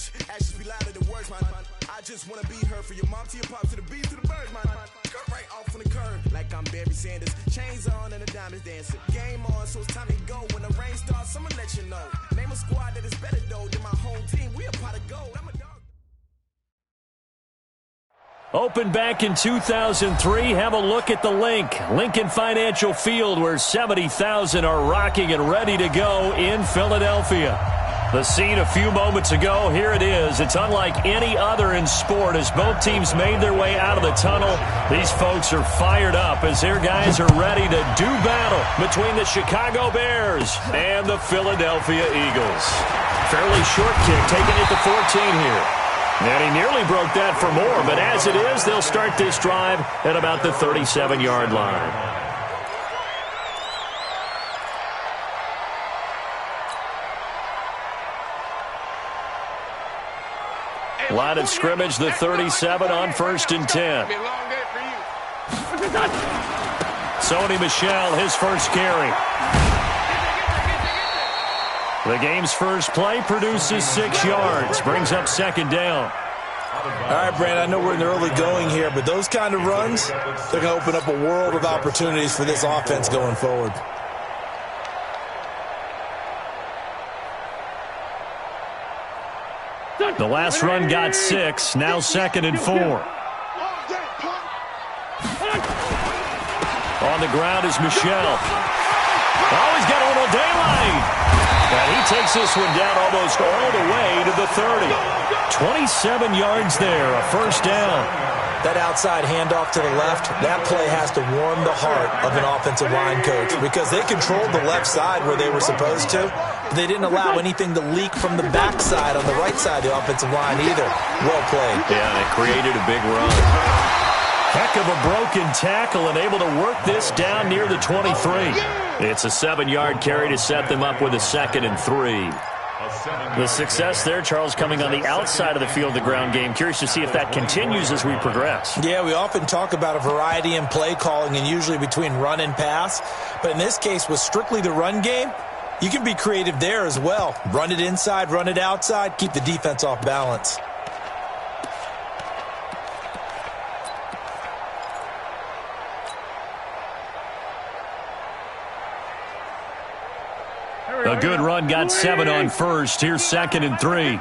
much. Actions be louder than words, man. I just wanna be heard from your mom to your pop to the beat to the birds, man. Cut right off on the curb, like I'm Barry Sanders. Chains on and the diamonds dancing. Game on, so it's time to go. When the rain starts, I'ma let you know. Name a squad that is better though than my home team. We a pot of gold. I'm a dog. Opened back in 2003, have a look at the link. Lincoln Financial Field, where 70,000 are rocking and ready to go in Philadelphia. The scene a few moments ago, here it is. It's unlike any other in sport as both teams made their way out of the tunnel. These folks are fired up as their guys are ready to do battle between the Chicago Bears and the Philadelphia Eagles. Fairly short kick, taking it to 14 here. And he nearly broke that for more, but as it is, they'll start this drive at about the 37-yard line. Line of scrimmage, the 37 on 1st and 10. Sony Michel, his first carry. The game's first play produces 6 yards, brings up 2nd down. All right, Brandon, I know we're in the early going here, but those kind of runs, they're going to open up a world of opportunities for this offense going forward. The last run got 6, now 2nd and 4. On the ground is Michel. Oh, he's got a little daylight. And he takes this one down almost all the way to the 30. 27 yards there, a 1st down. That outside handoff to the left, that play has to warm the heart of an offensive line coach because they controlled the left side where they were supposed to. They didn't allow anything to leak from the backside on the right side of the offensive line either. Well played. Yeah, and it created a big run. Heck of a broken tackle and able to work this down near the 23. It's a 7-yard carry to set them up with a 2nd and 3. The success there, Charles, coming on the outside of the field, the ground game. Curious to see if that continues as we progress. Yeah, we often talk about a variety in play calling and usually between run and pass. But in this case, with strictly the run game, you can be creative there as well. Run it inside, run it outside, keep the defense off balance. A good run got 7 on 1st. Here's 2nd and 3.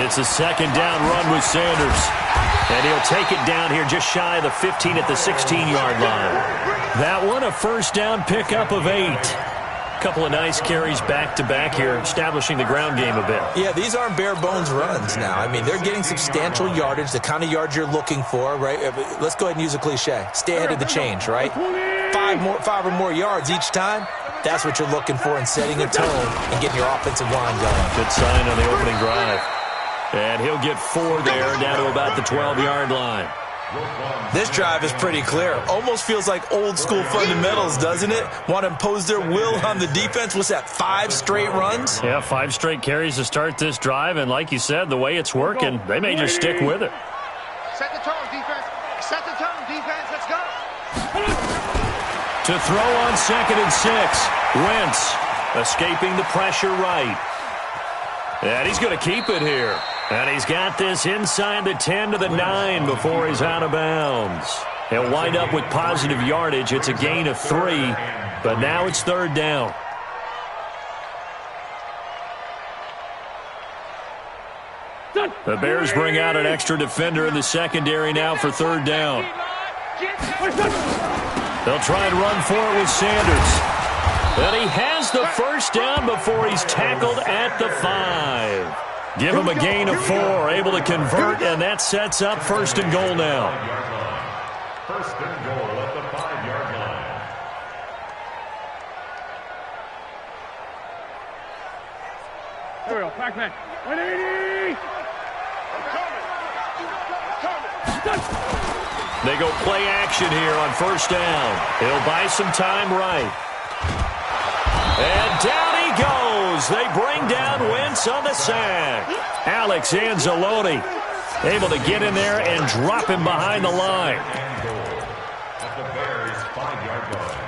It's a 2nd down run with Sanders. And he'll take it down here just shy of the 15 at the 16-yard line. That one a 1st down pickup of 8. Couple of nice carries back-to-back here, establishing the ground game a bit. Yeah, these aren't bare-bones runs now. I mean, they're getting substantial yardage, the kind of yards you're looking for, right? Let's go ahead and use a cliche. Stay ahead of the change, right? 5 or more yards each time, that's what you're looking for in setting a tone and getting your offensive line going. Good sign on the opening drive. And he'll get 4 there, down to about the 12-yard line. This drive is pretty clear. Almost feels like old-school fundamentals, doesn't it? Want to impose their will on the defense. What's that, 5 straight runs? Yeah, 5 straight carries to start this drive. And like you said, the way it's working, they may just stick with it. Set the tone, defense. Set the tone, defense. Let's go. To throw on 2nd and 6. Wentz escaping the pressure right. And he's going to keep it here. And he's got this inside the 10 to the 9 before he's out of bounds. He'll wind up with positive yardage. It's a gain of 3, but now it's 3rd down. The Bears bring out an extra defender in the secondary now for 3rd down. They'll try and run for it with Sanders. And he has the 1st down before he's tackled at the 5. Give him a gain of 4, able to convert, and that sets up 1st and goal now. 1st and goal at the 5-yard line. There we go, Pac-Man. 180! They go play action here on 1st down. He'll buy some time right. And down he goes. They bring down Wentz on the sack. Alex Anzalone able to get in there and drop him behind the line. At the Bears' 5-yard line.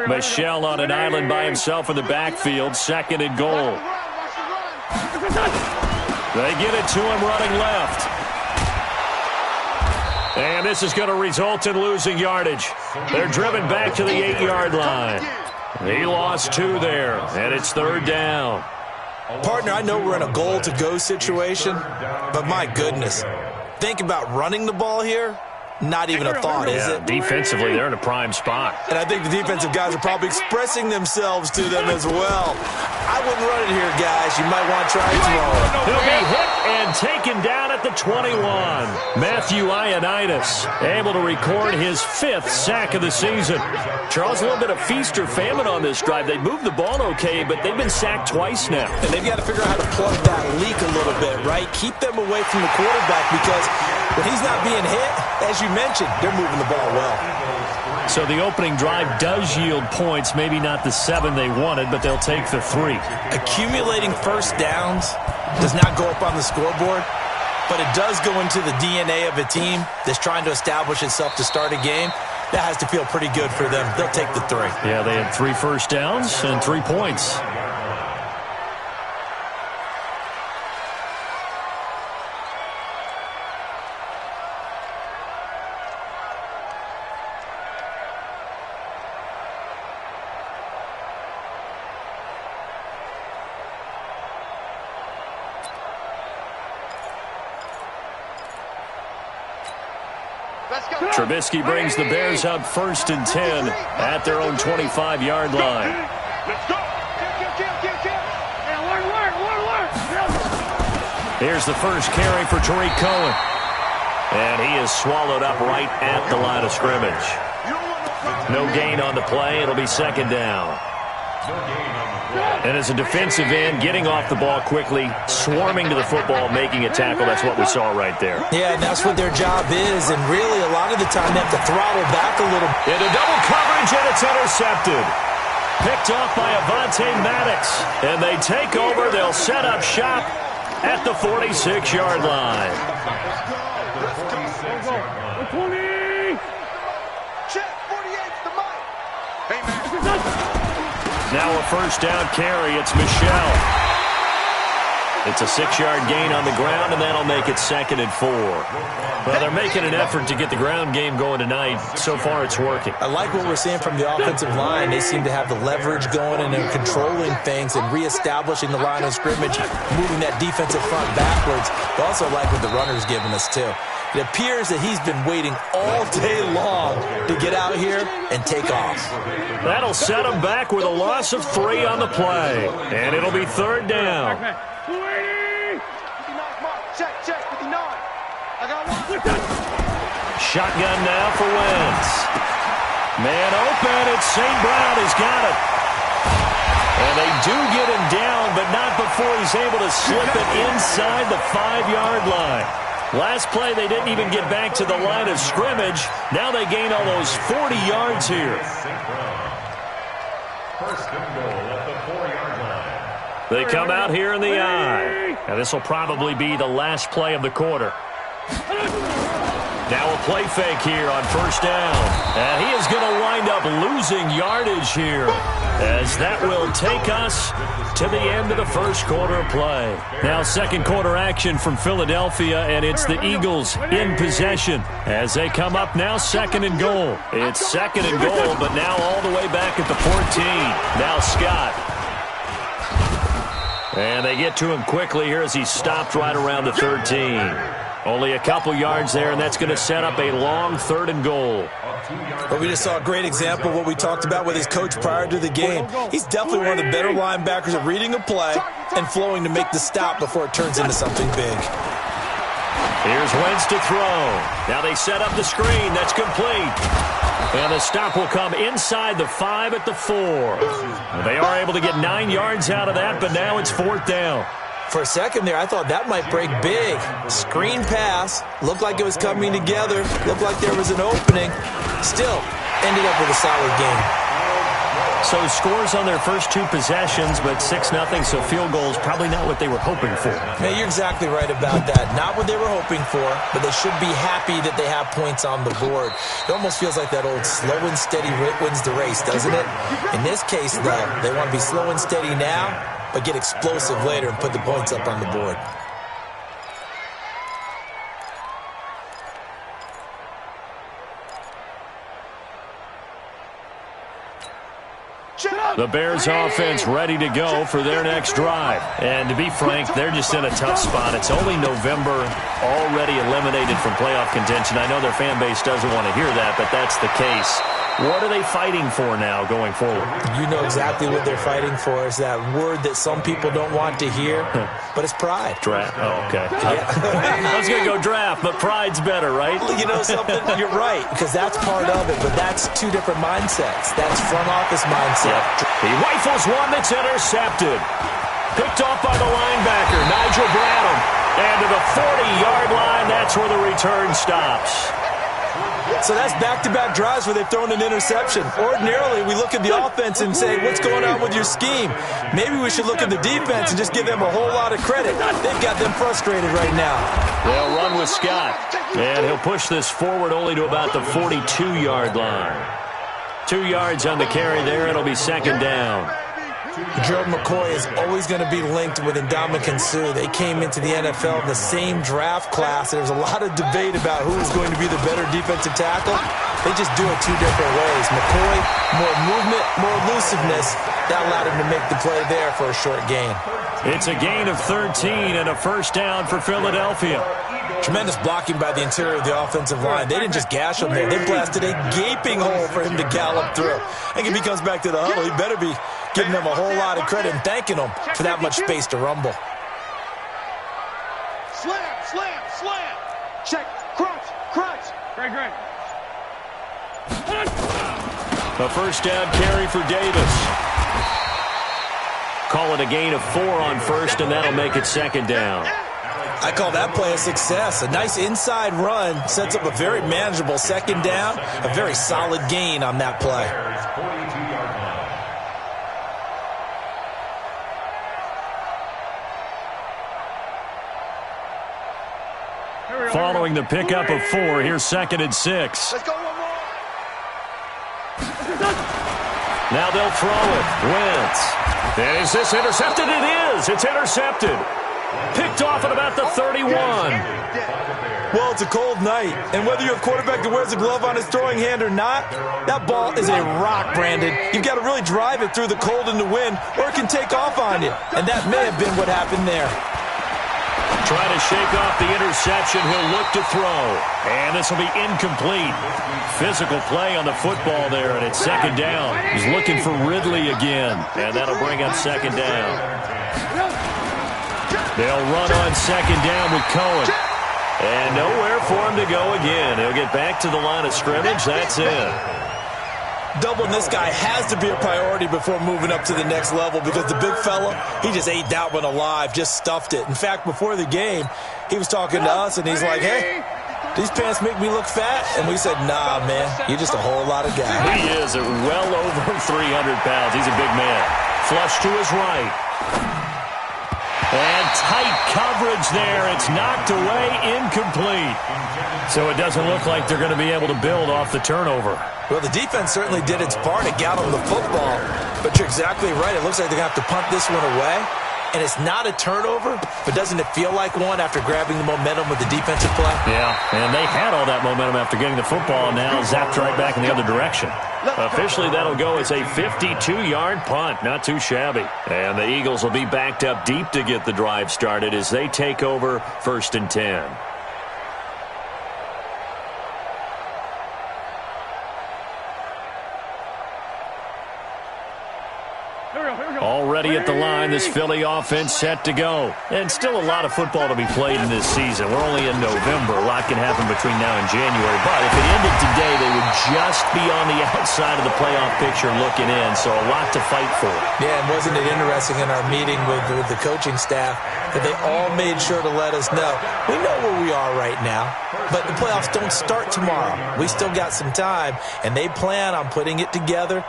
Michel on an island by himself in the backfield. 2nd and goal. They get it to him running left. And this is going to result in losing yardage. They're driven back to the 8-yard line. He lost 2 there, and it's 3rd down. Partner, I know we're in a goal-to-go situation, but my goodness, think about running the ball here. Not even a thought, is it? Defensively, they're in a prime spot. And I think the defensive guys are probably expressing themselves to them as well. I wouldn't run it here, guys. You might want to try and throw it. He'll be hit and taken down at the 21. Matthew Ioannidis able to record his 5th sack of the season. Charles, a little bit of feast or famine on this drive. They moved the ball okay, but they've been sacked twice now. And they've got to figure out how to plug that leak a little bit, right? Keep them away from the quarterback because when he's not being hit, as you mentioned, they're moving the ball well. So the opening drive does yield points, maybe not the 7 they wanted, but they'll take the 3. Accumulating first downs does not go up on the scoreboard, but it does go into the DNA of a team that's trying to establish itself to start a game. That has to feel pretty good for them. They'll take the 3. Yeah, they had 3 first downs and 3 points. Trubisky brings the Bears up 1st and 10 at their own 25-yard line. Let's go. Here's the first carry for Tariq Cohen. And he is swallowed up right at the line of scrimmage. No gain on the play. It'll be 2nd down. And as a defensive end, getting off the ball quickly, swarming to the football, making a tackle, that's what we saw right there. Yeah, and that's what their job is, and really a lot of the time they have to throttle back a little. Into double coverage, and it's intercepted. Picked off by Avonte Maddox, and they take over. They'll set up shop at the 46-yard line. 20. Check, 48's the mic. Hey, man. Now a first down carry. It's Michel. It's a 6-yard gain on the ground, and that'll make it 2nd and 4. Well, they're making an effort to get the ground game going tonight. So far, it's working. I like what we're seeing from the offensive line. They seem to have the leverage going, and they're controlling things and reestablishing the line of scrimmage, moving that defensive front backwards. I also like what the runner's giving us, too. It appears that he's been waiting all day long to get out here and take off. That'll set him back with a loss of 3 on the play. And it'll be 3rd down. 280. 59 mark. Check, 59. I got one. Shotgun now for Wentz. Man open, it's St. Brown. He's got it. And they do get him down, but not before he's able to slip it inside the 5-yard line. Last play, they didn't even get back to the line of scrimmage. Now they gain almost 40 yards here. 1st and goal at the 4-yard line. They come out here in the eye. And this will probably be the last play of the quarter. Now a play fake here on 1st down. And he is going to wind up losing yardage here, as that will take us to the end of the 1st quarter of play. Now 2nd quarter action from Philadelphia, and it's the Eagles in possession as they come up now 2nd and goal. It's 2nd and goal, but now all the way back at the 14. Now Scott. And they get to him quickly here as he stopped right around the 13. Only a couple yards there, and that's going to set up a long 3rd and goal. But we just saw a great example of what we talked about with his coach prior to the game. He's definitely one of the better linebackers at reading a play and flowing to make the stop before it turns into something big. Here's Wentz to throw. Now they set up the screen. That's complete. And the stop will come inside the 5 at the 4. They are able to get 9 yards out of that, but now it's 4th down. For a second there, I thought that might break big. Screen pass. Looked like it was coming together. Looked like there was an opening. Still, ended up with a solid game. So scores on their first 2 possessions, but 6-0, so field goals probably not what they were hoping for. Yeah, you're exactly right about that. Not what they were hoping for, but they should be happy that they have points on the board. It almost feels like that old slow and steady wins the race, doesn't it? In this case, though, they want to be slow and steady now, but get explosive later and put the points up on the board. The Bears offense ready to go for their next drive. And to be frank, they're just in a tough spot. It's only November, already eliminated from playoff contention. I know their fan base doesn't want to hear that, but that's the case. What are they fighting for now going forward? You know exactly what they're fighting for. Is that word that some people don't want to hear, but it's pride. Draft. Oh, okay. I was going to go draft, but pride's better, right? You know something? You're right, because that's part of it, but that's 2 different mindsets. That's front office mindset. Yep. He rifles one that's intercepted. Picked off by the linebacker, Nigel Bradham. And to the 40-yard line, that's where the return stops. So that's back-to-back drives where they've thrown an interception. Ordinarily, we look at the offense and say, what's going on with your scheme? Maybe we should look at the defense and just give them a whole lot of credit. They've got them frustrated right now. They'll run with Scott. And he'll push this forward only to about the 42-yard line. 2 yards on the carry there. It'll be second down. Gerald McCoy is always going to be linked with Ndamukong Suh. They came into the NFL in the same draft class. There's a lot of debate about who is going to be the better defensive tackle. They just do it 2 different ways. McCoy, more movement, more elusiveness. That allowed him to make the play there for a short gain. It's a gain of 13 and a first down for Philadelphia. Tremendous blocking by the interior of the offensive line. They didn't just gash him there. They blasted a gaping hole for him to gallop through. I think if he comes back to the huddle, he better be giving them a whole lot of credit and thanking them for that much space to rumble. Slam, slam, slam. Check, crunch, crunch. Great. A first down carry for Davis. Call it a gain of 4 on first, and that'll make it second down. I call that play a success. A nice inside run sets up a very manageable second down. A very solid gain on that play. Following the pickup of 4, here's 2nd and 6. Let's go one more. Now they'll throw it. Wentz. And is this intercepted? It is. It's intercepted. Picked off at about the 31. Well, it's a cold night, and whether you have a quarterback that wears a glove on his throwing hand or not, that ball is a rock, Brandon. You've got to really drive it through the cold and the wind, or it can take off on you, and that may have been what happened there. Try to shake off the interception. He'll look to throw, and this will be incomplete. Physical play on the football there, and it's second down. He's looking for Ridley again, and that'll bring up second down. They'll run on second down with Cohen. And nowhere for him to go again. He'll get back to the line of scrimmage. That's it. Doubling this guy has to be a priority before moving up to the next level because the big fella, he just ate that one alive, just stuffed it. In fact, before the game, he was talking to us, and he's like, hey, these pants make me look fat. And we said, nah, man, you're just a whole lot of guy. He is at well over 300 pounds. He's a big man. Flush to his right. And tight coverage there. It's knocked away, incomplete. So it doesn't look like they're going to be able to build off the turnover. Well, the defense certainly did its part. It got them the football. But you're exactly right. It looks like they're going to have to punt this one away. And it's not a turnover, but doesn't it feel like one after grabbing the momentum with the defensive play? Yeah, and they had all that momentum after getting the football, and now zapped right back in the other direction. Officially, that'll go as a 52-yard punt. Not too shabby. And the Eagles will be backed up deep to get the drive started as they take over 1st and 10. Already at the line, this Philly offense set to go. And still a lot of football to be played in this season. We're only in November. A lot can happen between now and January. But if it ended today, they would just be on the outside of the playoff picture looking in. So a lot to fight for. Yeah, and wasn't it interesting in our meeting with the coaching staff that they all made sure to let us know, we know where we are right now, but the playoffs don't start tomorrow. We still got some time, and they plan on putting it together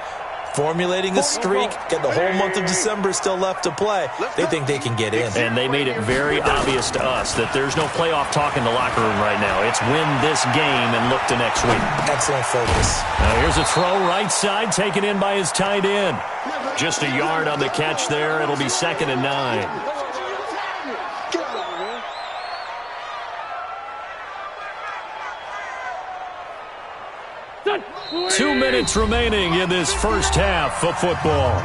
formulating a streak, get the whole month of December still left to play. They think they can get in. And they made it very obvious to us that there's no playoff talk in the locker room right now. It's win this game and look to next week. Excellent focus. Now here's a throw right side, taken in by his tight end. Just a yard on the catch there. It'll be 2nd and 9. 2 minutes remaining in this first half of football.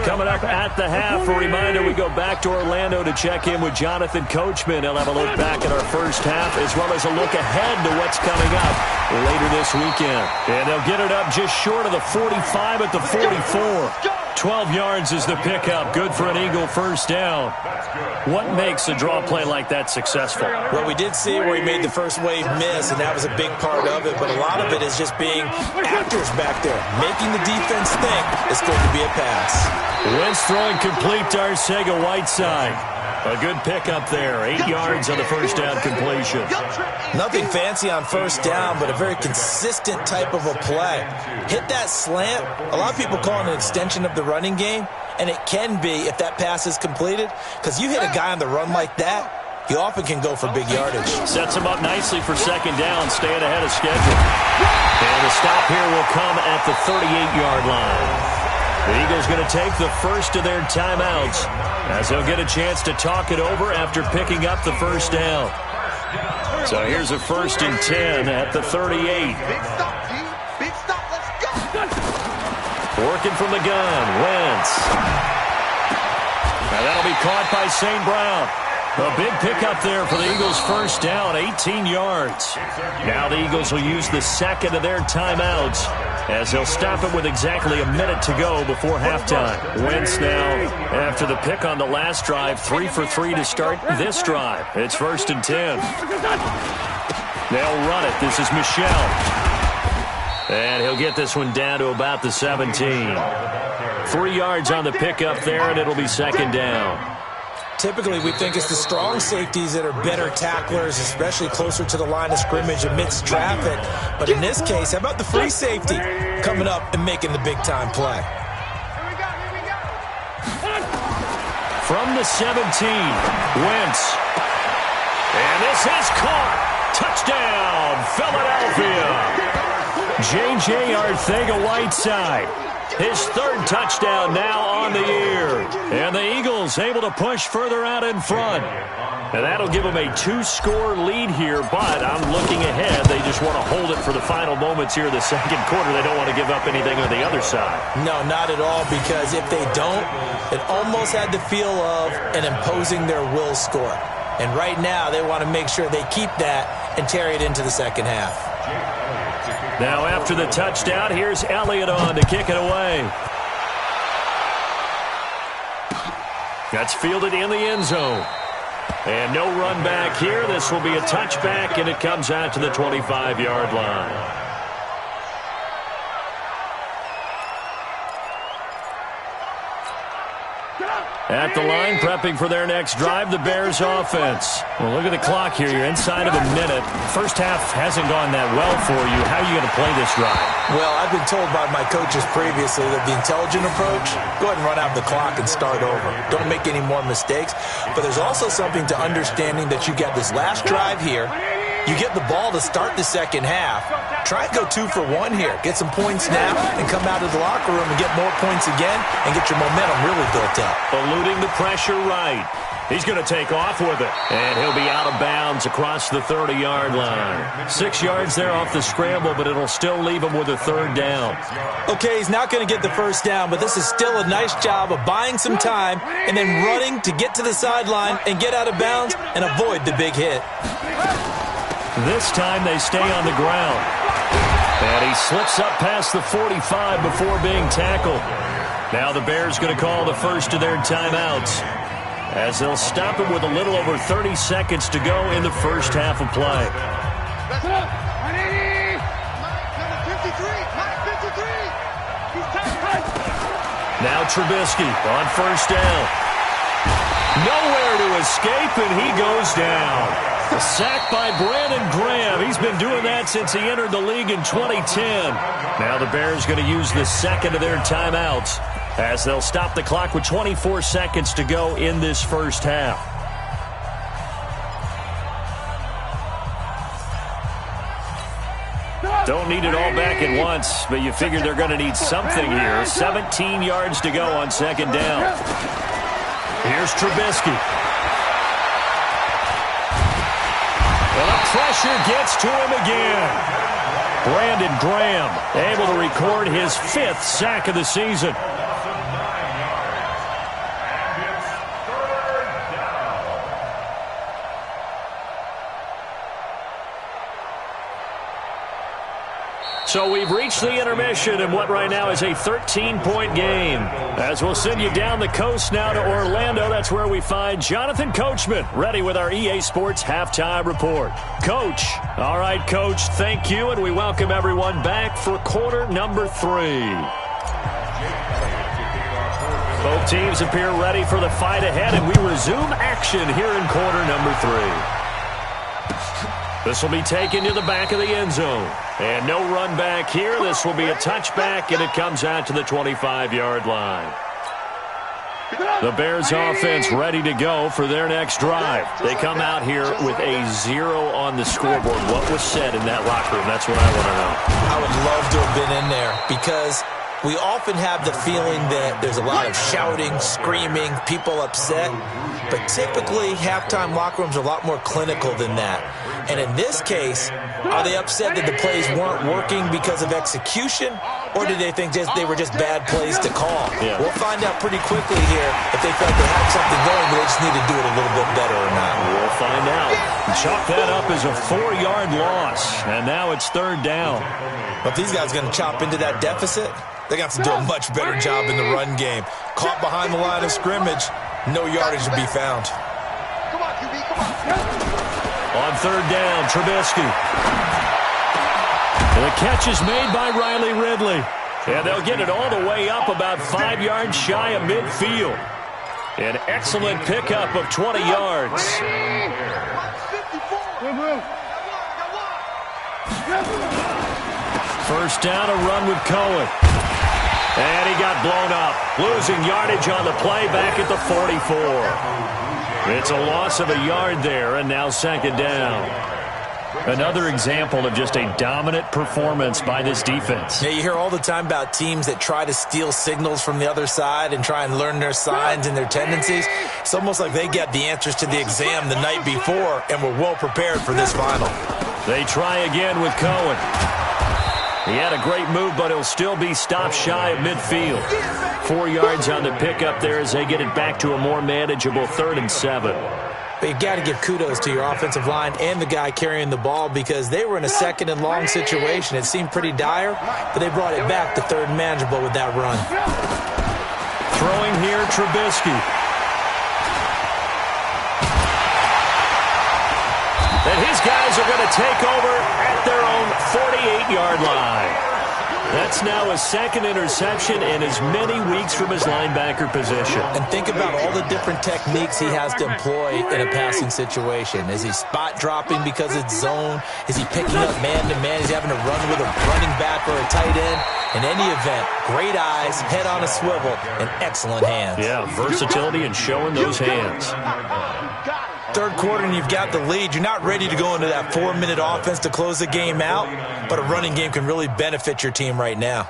Coming up at the half, a reminder, we go back to Orlando to check in with Jonathan Coachman. He'll have a look back at our first half as well as a look ahead to what's coming up later this weekend. And they'll get it up just short of the 45 at the 44. 12 yards is the pickup. Good for an Eagle first down. What makes a draw play like that successful? Well, we did see where he made the first wave miss, and that was a big part of it. But a lot of it is just being actors back there, making the defense think it's going to be a pass. Wentz throwing complete to Arcega-Whiteside. A good pickup there. 8 yards on the first down completion. Nothing fancy on first down, but a very consistent type of a play. Hit that slant. A lot of people call it an extension of the running game, and it can be if that pass is completed, because you hit a guy on the run like that, he often can go for big yardage. Sets him up nicely for second down, staying ahead of schedule. And the stop here will come at the 38-yard line. The Eagles going to take the first of their timeouts as they'll get a chance to talk it over after picking up the first down. So here's a 1st and 10 at the 38. Big stop, G. Big stop. Let's go. Working from the gun, Wentz. Now that'll be caught by St. Brown. A big pickup there for the Eagles' first down, 18 yards. Now the Eagles will use the second of their timeouts as they'll stop it with exactly a minute to go before halftime. Wentz now, after the pick on the last drive, 3 for 3 to start this drive. It's 1st and 10. They'll run it. This is Michel. And he'll get this one down to about the 17. 3 yards on the pickup there, and it'll be 2nd down. Typically, we think it's the strong safeties that are better tacklers, especially closer to the line of scrimmage amidst traffic. But in this case, how about the free safety coming up and making the big-time play? From the 17, Wentz. And this is caught. Touchdown, Philadelphia. J.J. Arcega-Whiteside. His 3rd touchdown now on the year. And the Eagles able to push further out in front. And that'll give them a 2-score lead here, but I'm looking ahead. They just want to hold it for the final moments here in the second quarter. They don't want to give up anything on the other side. No, not at all, because if they don't, it almost had the feel of an imposing their will score. And right now, they want to make sure they keep that and carry it into the second half. Now after the touchdown, here's Elliott on to kick it away. That's fielded in the end zone. And no run back here. This will be a touchback, and it comes out to the 25-yard line. At the line, prepping for their next drive, the Bears offense. Well, look at the clock here. You're inside of a minute. First half hasn't gone that well for you. How are you going to play this drive? Well, I've been told by my coaches previously that the intelligent approach, go ahead and run out the clock and start over. Don't make any more mistakes. But there's also something to understanding that you got this last drive here. You get the ball to start the second half. Try and go 2 for 1 here. Get some points now and come out of the locker room and get more points again and get your momentum really built up. Eluding the pressure right. He's going to take off with it. And he'll be out of bounds across the 30-yard line. 6 yards there off the scramble, but it'll still leave him with a 3rd down. Okay, he's not going to get the first down, but this is still a nice job of buying some time and then running to get to the sideline and get out of bounds and avoid the big hit. This time they stay on the ground. And he slips up past the 45 before being tackled. Now the Bears going to call the first of their timeouts as they'll stop him with a little over 30 seconds to go in the first half of play. Now Trubisky on first down. Nowhere to escape, and he goes down. A sack by Brandon Graham. He's been doing that since he entered the league in 2010. Now the Bears going to use the second of their timeouts as they'll stop the clock with 24 seconds to go in this first half. Don't need it all back at once, but you figure they're going to need something here. 17 yards to go on second down. Here's Trubisky. And the pressure gets to him again. Brandon Graham able to record his 5th sack of the season. So we've reached the intermission in what right now is a 13-point game. As we'll send you down the coast now to Orlando, that's where we find Jonathan Coachman, ready with our EA Sports Halftime Report. Coach. All right, Coach, thank you, and we welcome everyone back for quarter number 3. Both teams appear ready for the fight ahead, and we resume action here in quarter number 3. This will be taken to the back of the end zone. And no run back here. This will be a touchback, and it comes out to the 25-yard line. The Bears offense ready to go for their next drive. They come out here with a 0 on the scoreboard. What was said in that locker room? That's what I want to know. I would love to have been in there because we often have the feeling that there's a lot of shouting, screaming, people upset. But typically, halftime locker rooms are a lot more clinical than that. And in this case, are they upset that the plays weren't working because of execution, or did they think they were just bad plays to call? Yeah. We'll find out pretty quickly here if they felt they had something going, but they just need to do it a little bit better or not. We'll find out. Chalk that up as a 4-yard loss, and now it's 3rd down. But these guys are going to chop into that deficit. They got to do a much better job in the run game. Caught behind the line of scrimmage, no yardage to be found. Come on, QB, come on. On 3rd down, Trubisky. And the catch is made by Riley Ridley. And they'll get it all the way up about 5 yards shy of midfield. An excellent pickup of 20 yards. First down, a run with Cohen. And he got blown up. Losing yardage on the play back at the 44. It's a loss of a yard there, and now 2nd down. Another example of just a dominant performance by this defense. Yeah, you hear all the time about teams that try to steal signals from the other side and try and learn their signs and their tendencies. It's almost like they got the answers to the exam the night before and were well prepared for this final. They try again with Cohen. He had a great move, but he'll still be stopped shy of midfield. 4 yards on the pickup there as they get it back to a more manageable 3rd and 7. But you've got to give kudos to your offensive line and the guy carrying the ball because they were in a 2nd and long situation. It seemed pretty dire, but they brought it back to 3rd and manageable with that run. Throwing here, Trubisky. And his guys are going to take over at their own 48-yard line. That's now a 2nd interception in as many weeks from his linebacker position. And think about all the different techniques he has to employ in a passing situation. Is he spot dropping because it's zone? Is he picking up man-to-man? Is he having to run with a running back or a tight end? In any event, great eyes, head on a swivel, and excellent hands. Yeah, versatility and showing those hands. 3rd quarter and you've got the lead. You're not ready to go into that 4-minute offense to close the game out, but a running game can really benefit your team right now.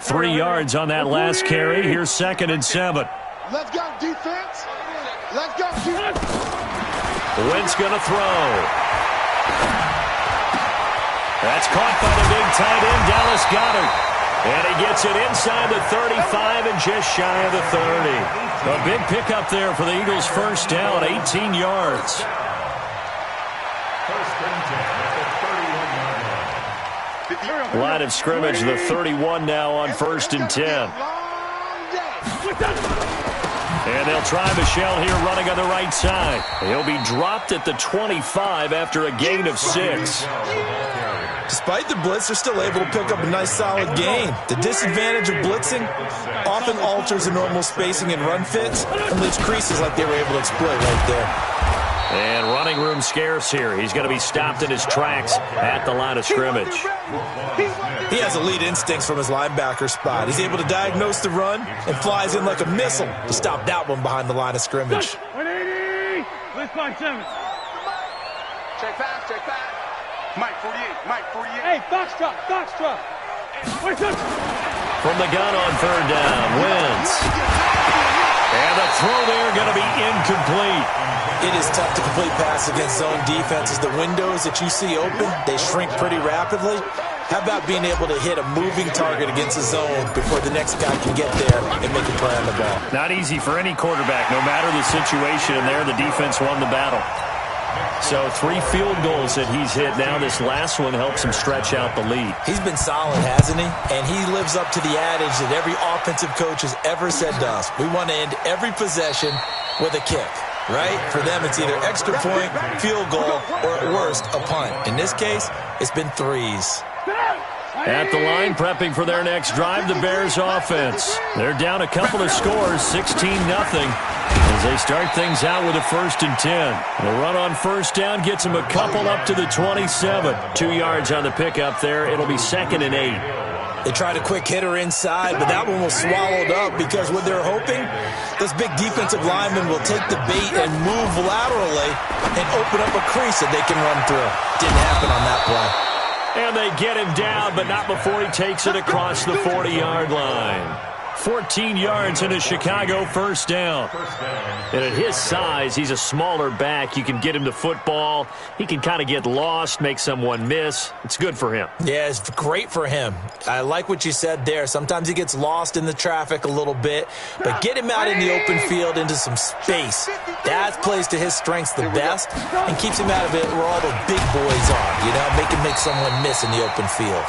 Three yards on that last carry. Here's 2nd and 7. Let's go, defense. Let's go, defense. Wentz going to throw. That's caught by the big tight end, Dallas Goedert. And he gets it inside the 35 and just shy of the 30. A big pickup there for the Eagles' first down, 18 yards. Line of scrimmage, the 31 now on 1st and 10. And they'll try Michel here running on the right side. He'll be dropped at the 25 after a gain of 6. Despite the blitz, they're still able to pick up a nice solid gain. The disadvantage of blitzing often alters the normal spacing and run fits and leaves creases like they were able to exploit right there. And running room scarce here. He's going to be stopped in his tracks at the line of scrimmage. He has elite instincts from his linebacker spot. He's able to diagnose the run and flies in like a missile to stop that one behind the line of scrimmage. 180. Let's find 7. Check back, check back. Mike 48, Mike 48. Hey, Foxtrot. From the gun on third down, Wentz. And the throw there going to be incomplete. It is tough to complete pass against zone defenses. The windows that you see open, they shrink pretty rapidly. How about being able to hit a moving target against a zone before the next guy can get there and make a play on the ball? Not easy for any quarterback, no matter the situation. And there, the defense won the battle. So 3 field goals that he's hit now. This last one helps him stretch out the lead. He's been solid, hasn't he? And he lives up to the adage that every offensive coach has ever said to us. We want to end every possession with a kick, right? For them, it's either extra point, field goal, or at worst, a punt. In this case, it's been 3s. At the line, prepping for their next drive, the Bears offense. They're down a couple of scores, 16-0, as they start things out with a 1st and 10. The run on first down gets them a couple up to the 27. 2 yards on the pickup there. It'll be 2nd and 8. They tried a quick hitter inside, but that one was swallowed up because what they're hoping, those big defensive linemen will take the bait and move laterally and open up a crease that they can run through. Didn't happen on that play. And they get him down, but not before he takes it across the 40-yard line. 14 yards and a Chicago 1st down. And at his size, he's a smaller back. You can get him to football. He can kind of get lost, make someone miss. It's good for him. Yeah, it's great for him. I like what you said there. Sometimes he gets lost in the traffic a little bit, but get him out in the open field into some space. That plays to his strengths the best and keeps him out of it where all the big boys are, you know, make someone miss in the open field.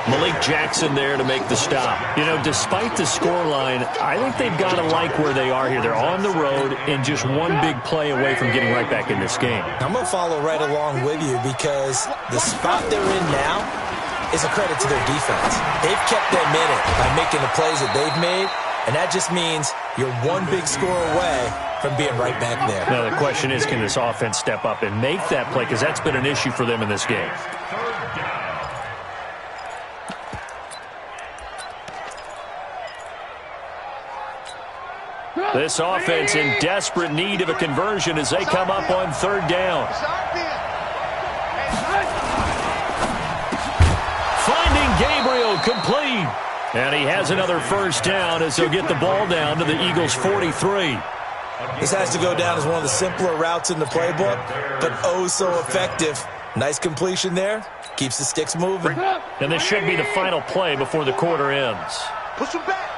Malik Jackson there to make the stop. You know, despite the scoreline, I think they've got to like where they are here. They're on the road and just one big play away from getting right back in this game. I'm going to follow right along with you because the spot they're in now is a credit to their defense. They've kept them in it by making the plays that they've made, and that just means you're one big score away from being right back there. Now, the question is, can this offense step up and make that play? Because that's been an issue for them in this game. This offense in desperate need of a conversion as they come up on 3rd down. Finding Gabriel complete. And he has another 1st down as he'll get the ball down to the Eagles' 43. This has to go down as one of the simpler routes in the playbook, but oh so effective. Nice completion there. Keeps the sticks moving. And this should be the final play before the quarter ends. Push him back.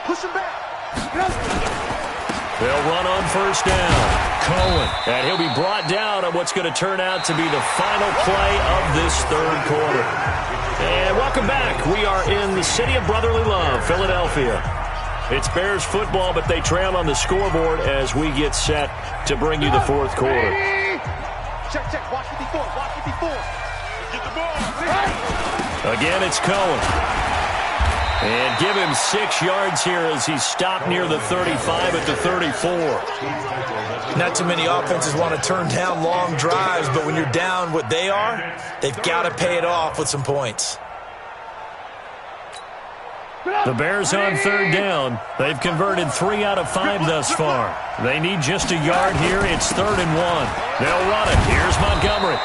Push him back. They'll run on 1st down. Cohen. And he'll be brought down on what's going to turn out to be the final play of this 3rd quarter. And welcome back. We are in the city of brotherly love, Philadelphia. It's Bears football, but they trail on the scoreboard as we get set to bring you the 4th quarter. Check, check. Watch 54. Watch 54. Get the ball. Again, it's Cohen. And give him 6 yards here as he's stopped near the 35 at the 34. Not too many offenses want to turn down long drives, but when you're down what they are, they've got to pay it off with some points. The Bears on 3rd down. They've converted 3 out of 5 thus far. They need just a yard here. It's 3rd and 1. They'll run it. Here's Montgomery.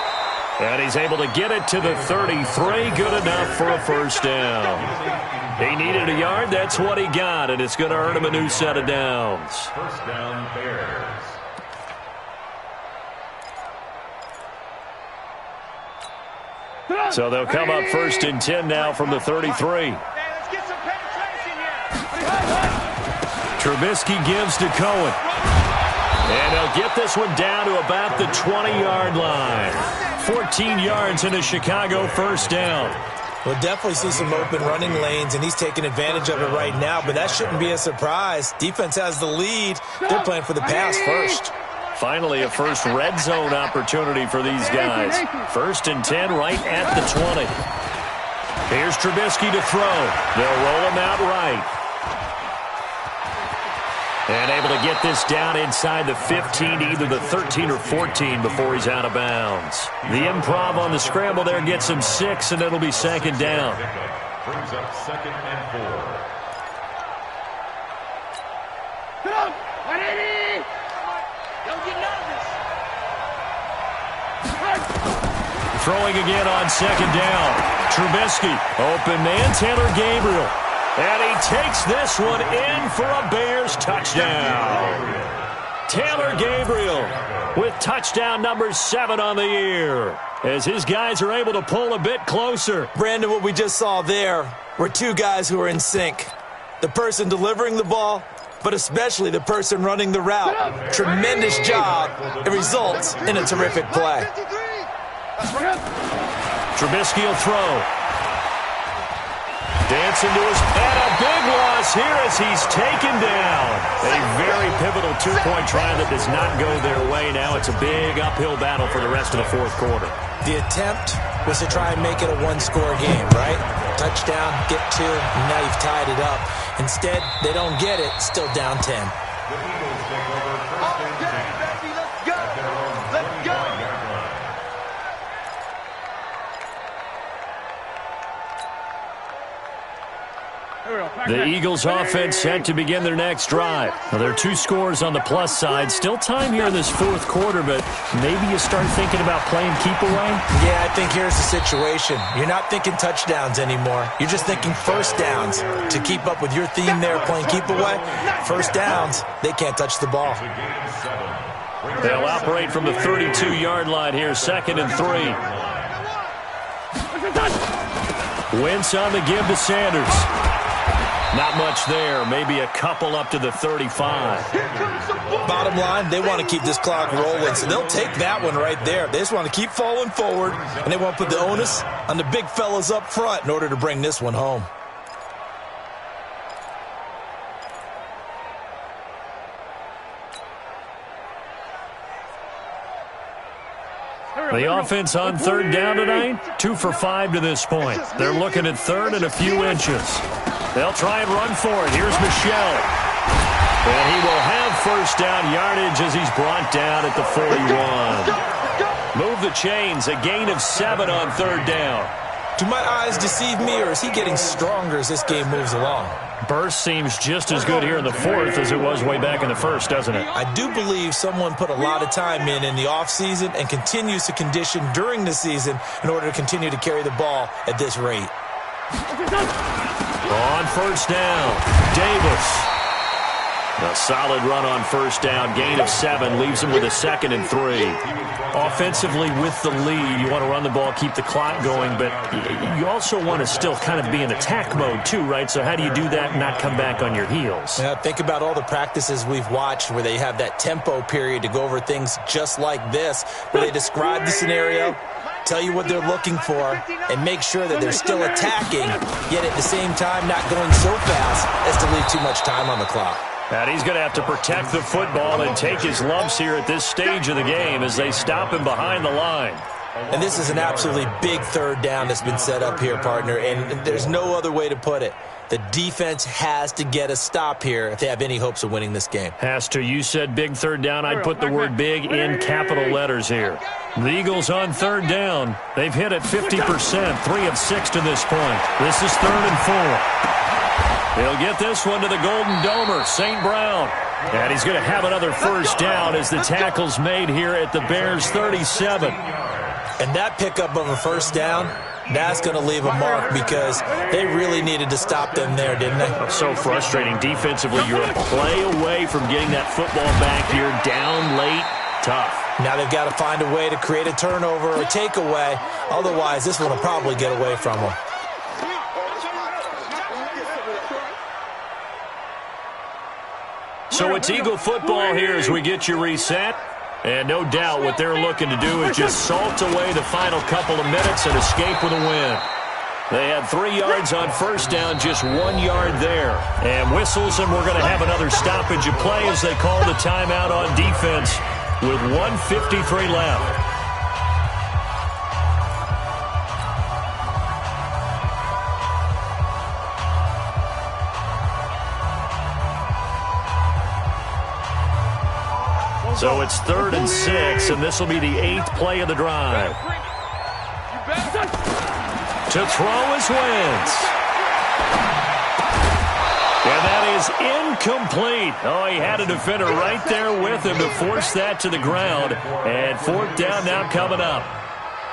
And he's able to get it to the 33. Good enough for a 1st down. He needed a yard. That's what he got, and it's going to earn him a new set of downs. 1st down, Bears. So they'll come up 1st and 10 now from the 33. Let's get some penetration here. Trubisky gives to Cohen. And he'll get this one down to about the 20-yard line. 14 yards in a Chicago 1st down. We'll definitely see some open running lanes, and he's taking advantage of it right now, but that shouldn't be a surprise. Defense has the lead. They're playing for the pass first. Finally, a first red zone opportunity for these guys. 1st and 10 right at the 20. Here's Trubisky to throw. They'll roll him out right. And able to get this down inside the 15, either the 13 or 14 before he's out of bounds. The improv on the scramble there gets him 6, and it'll be 2nd down. Brings up 2nd and 4. Throwing again on 2nd down. Trubisky, open man, Taylor Gabriel. And he takes this one in for a Bears touchdown. Taylor Gabriel with touchdown number 7 on the year, as his guys are able to pull a bit closer. Brandon, what we just saw there were two guys who are in sync. The person delivering the ball, but especially the person running the route. Tremendous job. It results in a terrific play. Trubisky will throw. Dancing to his and a big loss here as he's taken down. A very pivotal 2-point try that does not go their way. Now it's a big uphill battle for the rest of the 4th quarter. The attempt was to try and make it a one-score game, right? Touchdown, get 2, and now you've tied it up. Instead, they don't get it, still down 10. The Eagles take over 1st and 10. Baby, let's go. Let's go. The Eagles offense set to begin their next drive. Now, there are 2 scores on the plus side. Still time here in this 4th quarter, but maybe you start thinking about playing keep away? Yeah, I think here's the situation. You're not thinking touchdowns anymore. You're just thinking first downs. To keep up with your theme there, playing keep away, first downs, they can't touch the ball. They'll operate from the 32-yard line here, 2nd and 3. Wentz on the give to Sanders. Not much there. Maybe a couple up to the 35. Bottom line, they want to keep this clock rolling, so they'll take that one right there. They just want to keep falling forward, and they want to put the onus on the big fellas up front in order to bring this one home. The offense on 3rd down tonight, 2 for 5 to this point. They're looking at 3rd and a few inches. They'll try and run for it. Here's Michel. And he will have 1st down yardage as he's brought down at the 41. Move the chains, a gain of 7 on 3rd down. Do my eyes deceive me, or is he getting stronger as this game moves along? Burst seems just as good here in the 4th as it was way back in the 1st, doesn't it? I do believe someone put a lot of time in the offseason and continues to condition during the season in order to continue to carry the ball at this rate. On 1st down, Davis. A solid run on 1st down, gain of 7, leaves him with a 2nd and 3. Offensively with the lead, you want to run the ball, keep the clock going, but you also want to still kind of be in attack mode too, right? So how do you do that and not come back on your heels? Yeah, think about all the practices we've watched where they have that tempo period to go over things just like this, where they describe the scenario, tell you what they're looking for, and make sure that they're still attacking, yet at the same time not going so fast as to leave too much time on the clock. And he's going to have to protect the football and take his lumps here at this stage of the game as they stop him behind the line. And this is an absolutely big 3rd down that's been set up here, partner, and there's no other way to put it. The defense has to get a stop here if they have any hopes of winning this game. Has to. You said big 3rd down. I'd put the word big in capital letters here. The Eagles on 3rd down. They've hit at 50%, 3 of 6 to this point. This is 3rd and 4. He'll get this one to the Golden Domer, St. Brown. And he's going to have another 1st down as the tackle's made here at the Bears' 37. And that pickup of a 1st down, that's going to leave a mark because they really needed to stop them there, didn't they? So frustrating. Defensively, you're a play away from getting that football back here, down late, tough. Now they've got to find a way to create a turnover or takeaway. Otherwise, this one will probably get away from them. So it's Eagle football here as we get you reset. And no doubt what they're looking to do is just salt away the final couple of minutes and escape with a win. They had 3 yards on 1st down, just 1 yard there. And whistles, and we're going to have another stoppage of play as they call the timeout on defense. with 1:53 left. So it's 3rd and 6, and this will be the 8th play of the drive. To throw is Wentz. And that is incomplete. Oh, he had a defender right there with him to force that to the ground. And 4th down now coming up.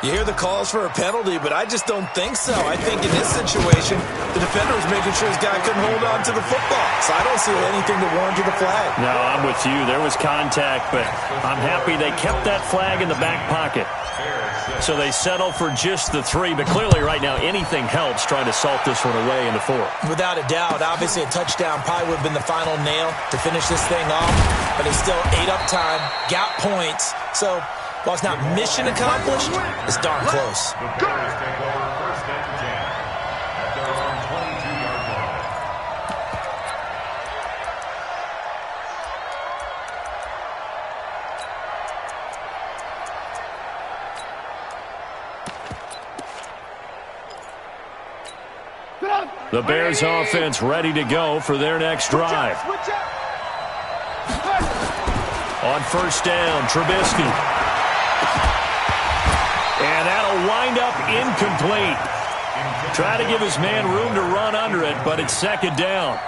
You hear the calls for a penalty, but I just don't think so. I think in this situation, the defender was making sure his guy couldn't hold on to the football. So I don't see anything to warrant the flag. No, I'm with you. There was contact, but I'm happy they kept that flag in the back pocket. So they settle for just the 3, but clearly right now anything helps trying to salt this one away into 4. Without a doubt, obviously a touchdown probably would have been the final nail to finish this thing off, but they still ate up time, got points. So while it's not mission accomplished, it's darn close. The Bears take over 1st and 10 at their own 22-yard line. The Bears offense ready to go for their next drive. On 1st down, Trubisky. And that'll wind up incomplete. Try to give his man room to run under it, but it's 2nd down.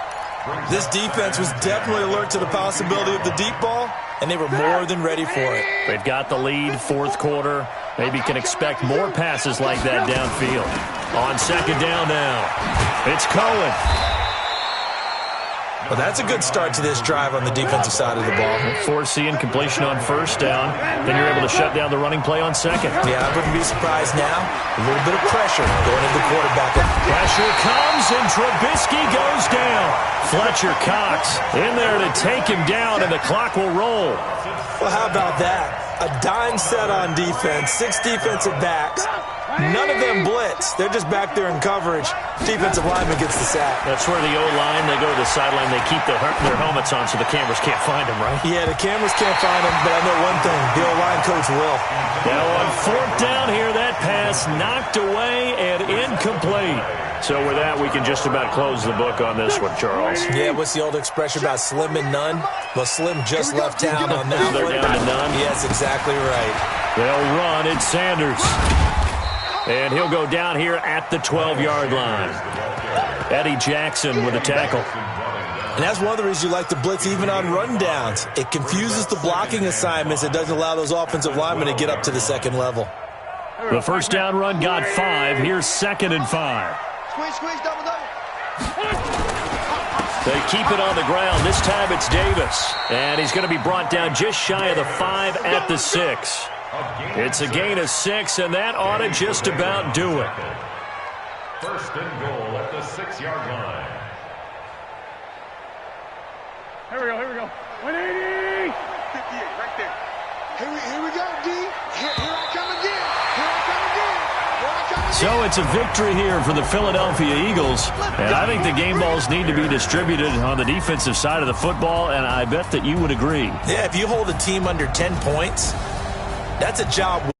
This defense was definitely alert to the possibility of the deep ball, and they were more than ready for it. They've got the lead, 4th quarter. Maybe can expect more passes like that downfield. On 2nd down now, it's Cohen. Well, that's a good start to this drive on the defensive side of the ball. Force the incompletion on 1st down. Then you're able to shut down the running play on 2nd. Yeah, I wouldn't be surprised now. A little bit of pressure going into the quarterback. Pressure comes, and Trubisky goes down. Fletcher Cox in there to take him down, and the clock will roll. Well, how about that? A dime set on defense, 6 defensive backs. None of them blitz. They're just back there in coverage. Defensive lineman gets the sack. That's where the O-line, they go to the sideline, they keep their helmets on so the cameras can't find them, right? Yeah, the cameras can't find them, but I know one thing. The O-line coach will. Now on 4th down here, that pass knocked away and incomplete. So with that, we can just about close the book on this one, Charles. Yeah, what's the old expression about slim and none? Well, Slim just left town on that They're one. down to none. Yes, exactly right. They'll run. It's Sanders. And he'll go down here at the 12-yard line. Eddie Jackson with a tackle. And that's one of the reasons you like to blitz even on rundowns. It confuses the blocking assignments. It doesn't allow those offensive linemen to get up to the 2nd level. The 1st down run got 5. Here's 2nd and 5. Squeeze, double. They keep it on the ground. This time it's Davis. And he's going to be brought down just shy of the 5 at the 6. It's a gain of 6, and that ought to just about do it. 1st and goal at the 6-yard line. Here we go. 180! 58, right there. Here we go, D. Here I come again. So it's a victory here for the Philadelphia Eagles. And I think the game balls need to be distributed on the defensive side of the football, and I bet that you would agree. Yeah, if you hold a team under 10 points, that's a job.